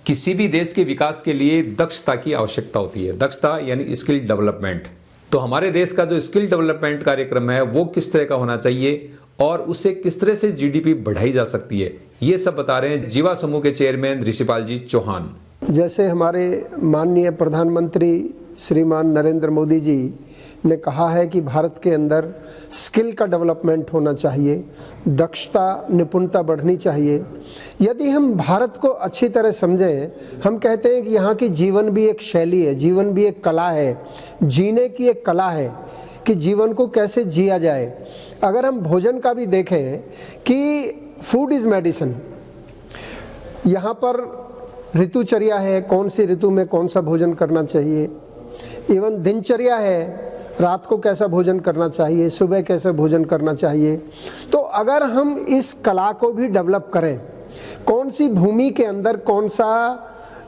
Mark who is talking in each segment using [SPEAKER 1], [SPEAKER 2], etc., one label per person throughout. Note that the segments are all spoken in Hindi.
[SPEAKER 1] किसी भी देश के विकास के लिए दक्षता की आवश्यकता होती है। दक्षता यानी स्किल डेवलपमेंट। तो हमारे देश का जो स्किल डेवलपमेंट कार्यक्रम है वो किस तरह का होना चाहिए और उससे किस तरह से जीडीपी बढ़ाई जा सकती है, ये सब बता रहे हैं जीवा समूह के चेयरमैन ऋषिपाल जी चौहान।
[SPEAKER 2] जैसे हमारे माननीय प्रधानमंत्री श्रीमान नरेंद्र मोदी जी ने कहा है कि भारत के अंदर स्किल का डेवलपमेंट होना चाहिए, दक्षता निपुणता बढ़नी चाहिए। यदि हम भारत को अच्छी तरह समझें, हम कहते हैं कि यहाँ की जीवन भी एक शैली है, जीवन भी एक कला है, जीने की एक कला है कि जीवन को कैसे जिया जाए। अगर हम भोजन का भी देखें कि फूड इज़ मेडिसिन, यहाँ पर ऋतुचर्या है, कौन सी ऋतु में कौन सा भोजन करना चाहिए। इवन दिनचर्या है, रात को कैसा भोजन करना चाहिए, सुबह कैसा भोजन करना चाहिए। तो अगर हम इस कला को भी डेवलप करें, कौन सी भूमि के अंदर कौन सा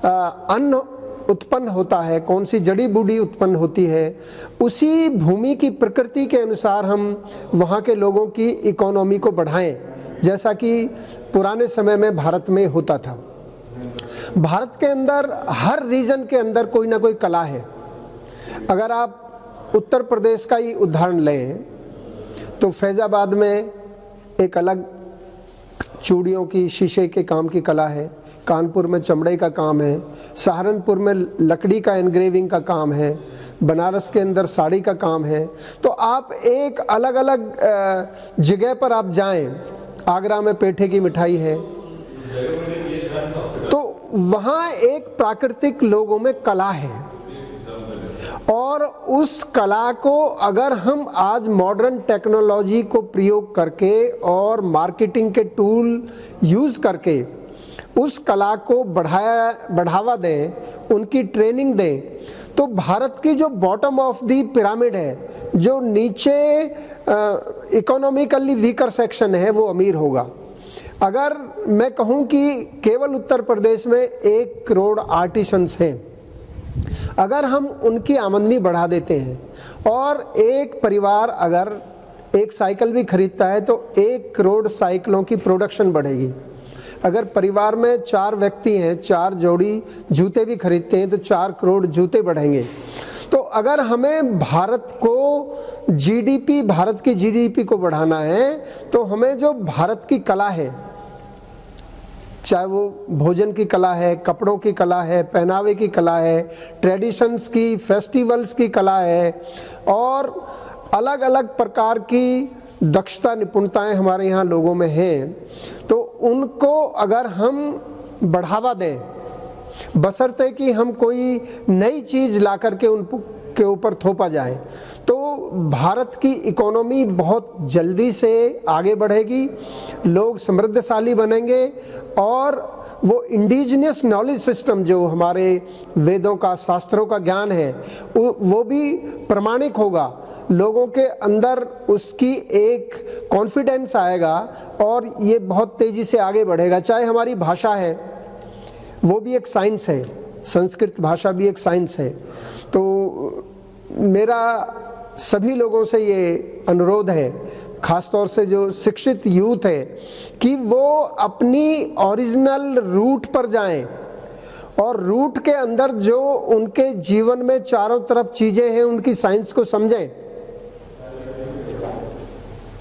[SPEAKER 2] अन्न उत्पन्न होता है, कौन सी जड़ी बूटी उत्पन्न होती है, उसी भूमि की प्रकृति के अनुसार हम वहाँ के लोगों की इकोनॉमी को बढ़ाएं, जैसा कि पुराने समय में भारत में होता था। भारत के अंदर हर रीजन के अंदर कोई ना कोई कला है। अगर आप उत्तर प्रदेश का ही उदाहरण लें तो फैज़ाबाद में एक अलग चूड़ियों की, शीशे के काम की कला है, कानपुर में चमड़े का काम है, सहारनपुर में लकड़ी का एनग्रेविंग का काम है, बनारस के अंदर साड़ी का काम है। तो आप एक अलग अलग जगह पर आप जाएं, आगरा में पेठे की मिठाई है, तो वहाँ एक प्राकृतिक लोगों में कला है। और उस कला को अगर हम आज मॉडर्न टेक्नोलॉजी को प्रयोग करके और मार्केटिंग के टूल यूज़ करके उस कला को बढ़ावा दें, उनकी ट्रेनिंग दें, तो भारत की जो बॉटम ऑफ दी पिरामिड है, जो नीचे इकोनॉमिकली वीकर सेक्शन है, वो अमीर होगा। अगर मैं कहूँ कि केवल उत्तर प्रदेश में 1 करोड़ आर्टिसंस हैं, अगर हम उनकी आमदनी बढ़ा देते हैं और एक परिवार अगर एक साइकिल भी खरीदता है तो 1 करोड़ साइकिलों की प्रोडक्शन बढ़ेगी। अगर परिवार में 4 व्यक्ति हैं, 4 जोड़ी जूते भी खरीदते हैं तो 4 करोड़ जूते बढ़ेंगे। तो अगर हमें भारत की जीडीपी को बढ़ाना है तो हमें जो भारत की कला है, चाहे वो भोजन की कला है, कपड़ों की कला है, पहनावे की कला है, ट्रेडिशंस की, फेस्टिवल्स की कला है, और अलग अलग प्रकार की दक्षता निपुणताएं हमारे यहाँ लोगों में हैं, तो उनको अगर हम बढ़ावा दें, बशर्ते कि हम कोई नई चीज़ ला करके उनके ऊपर थोपा जाए, तो भारत की इकोनॉमी बहुत जल्दी से आगे बढ़ेगी, लोग समृद्धशाली बनेंगे और वो इंडिजिनियस नॉलेज सिस्टम जो हमारे वेदों का, शास्त्रों का ज्ञान है, वो भी प्रमाणिक होगा। लोगों के अंदर उसकी एक कॉन्फिडेंस आएगा और ये बहुत तेज़ी से आगे बढ़ेगा। चाहे हमारी भाषा है, वो भी एक साइंस है, संस्कृत भाषा भी एक साइंस है। तो मेरा सभी लोगों से ये अनुरोध है, ख़ासतौर से जो शिक्षित यूथ है, कि वो अपनी ओरिजिनल रूट पर जाएं और रूट के अंदर जो उनके जीवन में चारों तरफ चीज़ें हैं उनकी साइंस को समझें।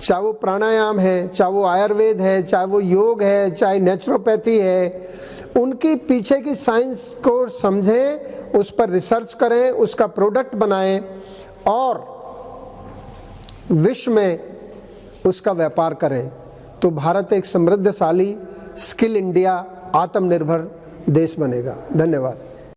[SPEAKER 2] चाहे वो प्राणायाम है, चाहे वो आयुर्वेद है, चाहे वो योग है, चाहे नेचुरोपैथी है, उनकी पीछे की साइंस को समझें, उस पर रिसर्च करें, उसका प्रोडक्ट बनाएं और विश्व में उसका व्यापार करें। तो भारत एक समृद्धशाली, स्किल इंडिया, आत्मनिर्भर देश बनेगा। धन्यवाद।